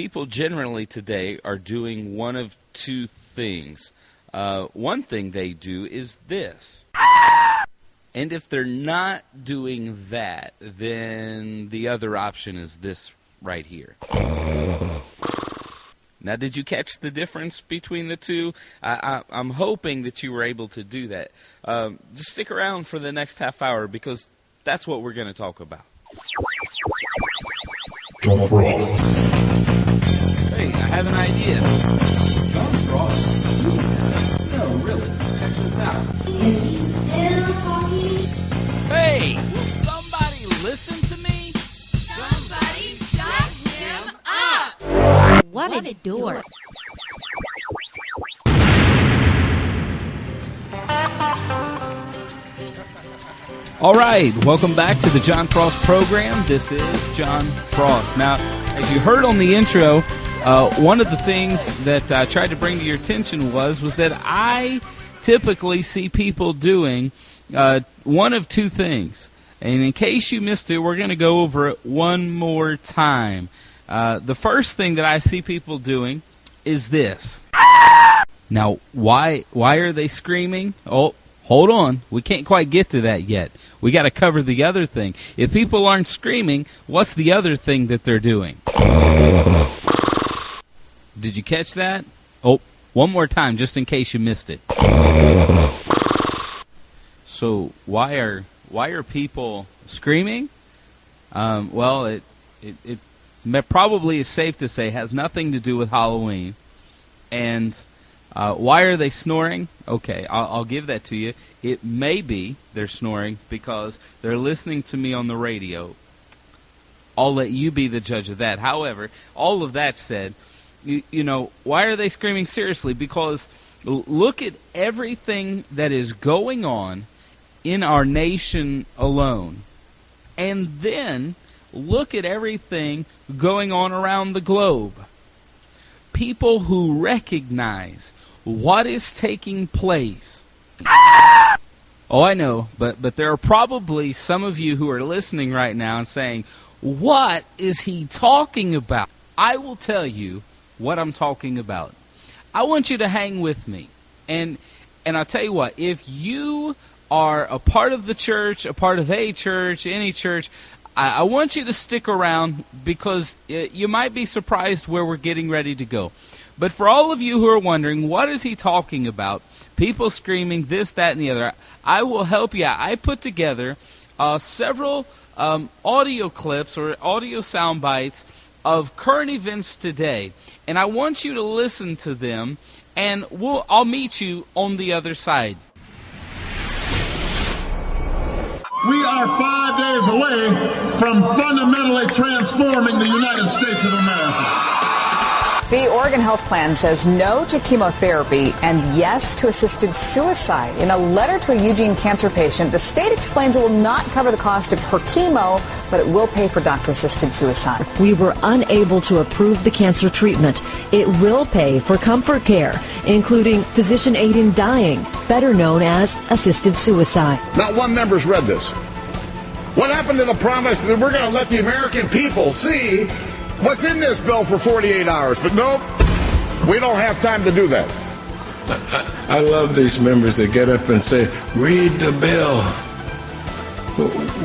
people generally today are doing one of two things. One thing they do is this. And if they're not doing that, then the other option is this right here. Now, did you catch the difference between the two? I'm hoping that you were able to do that. Just stick around for the next half hour because that's what we're going to talk about. John Frost. Hey, I have an idea. John Frost? No, really. Check this out. Is he still talking? Hey, will somebody listen to me? Somebody shut him up! What a dork. All right, welcome back to the John Frost program. This is John Frost. Now, as you heard on the intro, one of the things that I tried to bring to your attention was that I typically see people doing one of two things. And in case you missed it, we're going to go over it one more time. The first thing that I see people doing is this. Now, why are they screaming? Oh, hold on. We can't quite get to that yet. We got to cover the other thing. If people aren't screaming, what's the other thing that they're doing? Did you catch that? Oh, one more time, just in case you missed it. So why are people screaming? Well, it probably is safe to say has nothing to do with Halloween. And why are they snoring? Okay, I'll give that to you. It may be they're snoring because they're listening to me on the radio. I'll let you be the judge of that. However, all of that said, you know, why are they screaming? Seriously, because look at everything that is going on in our nation alone. And then look at everything going on around the globe. People who recognize what is taking place. Oh, I know, but there are probably some of you who are listening right now and saying, what is he talking about? I will tell you what I'm talking about. I want you to hang with me. And I'll tell you what, if you are a part of the church, a part of a church, any church, I want you to stick around because you might be surprised where we're getting ready to go. But for all of you who are wondering, what is he talking about? People screaming this, that, and the other. I will help you out. I put together several audio clips or audio sound bites of current events today. And I want you to listen to them, and I'll meet you on the other side. We are 5 days away from fundamentally transforming the United States of America. The Oregon Health Plan says no to chemotherapy and yes to assisted suicide. In a letter to a Eugene cancer patient, the state explains it will not cover the cost of her chemo, but it will pay for doctor-assisted suicide. We were unable to approve the cancer treatment. It will pay for comfort care, including physician aid in dying, better known as assisted suicide. Not one member's read this. What happened to the promise that we're going to let the American people see what's in this bill for 48 hours? But nope, we don't have time to do that. I love these members that get up and say, read the bill.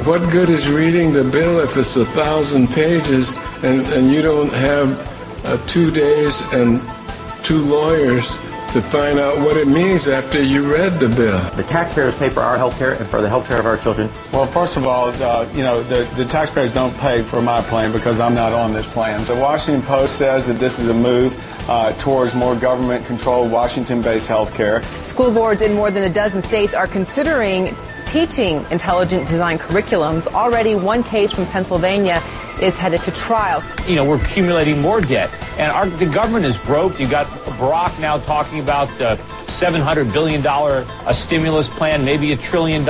What good is reading the bill if it's 1,000 pages and you don't have 2 days and 2 lawyers to find out what it means after you read the bill? The taxpayers pay for our health care and for the health care of our children. Well, first of all, the taxpayers don't pay for my plan because I'm not on this plan. The Washington Post says that this is a move towards more government-controlled Washington-based health care. School boards in more than a dozen states are considering teaching intelligent design curriculums. Already one case from Pennsylvania is headed to trial. You know, we're accumulating more debt, and the government is broke. You got Barack now talking about $700 billion stimulus plan, maybe $1 trillion.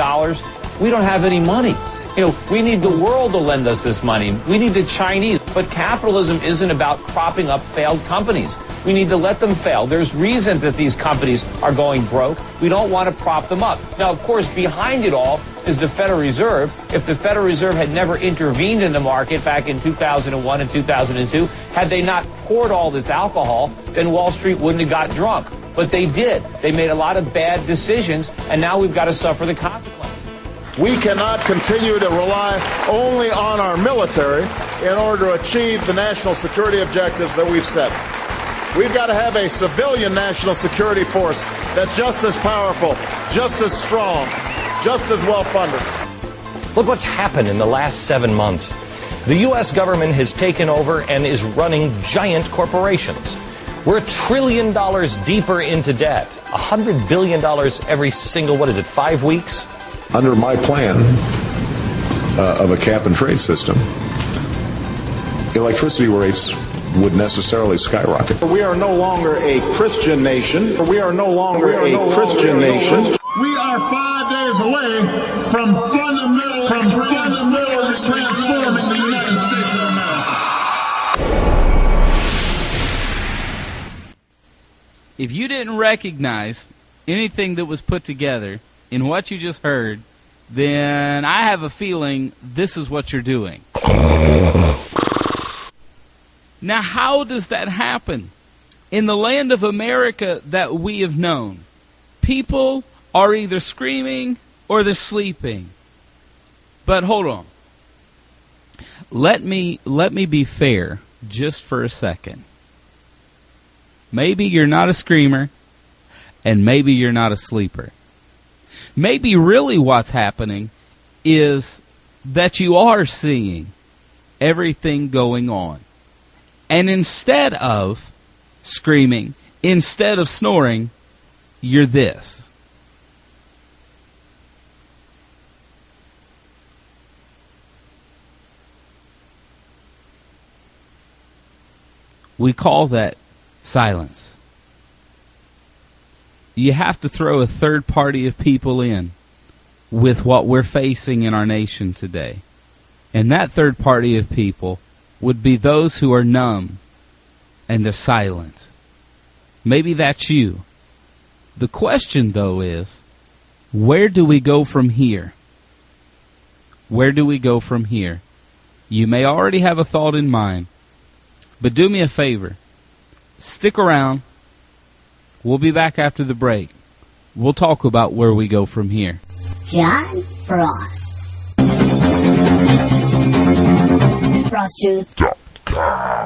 We don't have any money. You know, we need the world to lend us this money. We need the Chinese. But capitalism isn't about propping up failed companies. We need to let them fail. There's reason that these companies are going broke. We don't want to prop them up. Now, of course, behind it all, is the Federal Reserve. If the Federal Reserve had never intervened in the market back in 2001 and 2002, had they not poured all this alcohol, then Wall Street wouldn't have got drunk. But they did. They made a lot of bad decisions, and now we've got to suffer the consequences. We cannot continue to rely only on our military in order to achieve the national security objectives that we've set. We've got to have a civilian national security force that's just as powerful, just as strong, just as well funded. Look what's happened in the last 7 months. The U.S. government has taken over and is running giant corporations. We're $1 trillion deeper into debt. $100 billion every single, 5 weeks? Under my plan of a cap and trade system, electricity rates would necessarily skyrocket. We are no longer a Christian nation. We are no longer a Christian nation. We are 5 days away from fundamentally transforming the United States of America. If you didn't recognize anything that was put together in what you just heard, then I have a feeling this is what you're doing. Now, how does that happen? In the land of America that we have known, people are either screaming or they're sleeping. But hold on. Let me be fair just for a second. Maybe you're not a screamer, and maybe you're not a sleeper. Maybe really what's happening is that you are seeing everything going on. And instead of screaming, instead of snoring, you're this. We call that silence. You have to throw a third party of people in with what we're facing in our nation today. And that third party of people would be those who are numb and they're silent. Maybe that's you. The question, though, is, where do we go from here? Where do we go from here? You may already have a thought in mind, but do me a favor. Stick around. We'll be back after the break. We'll talk about where we go from here. John Frost. FrostTruth.com.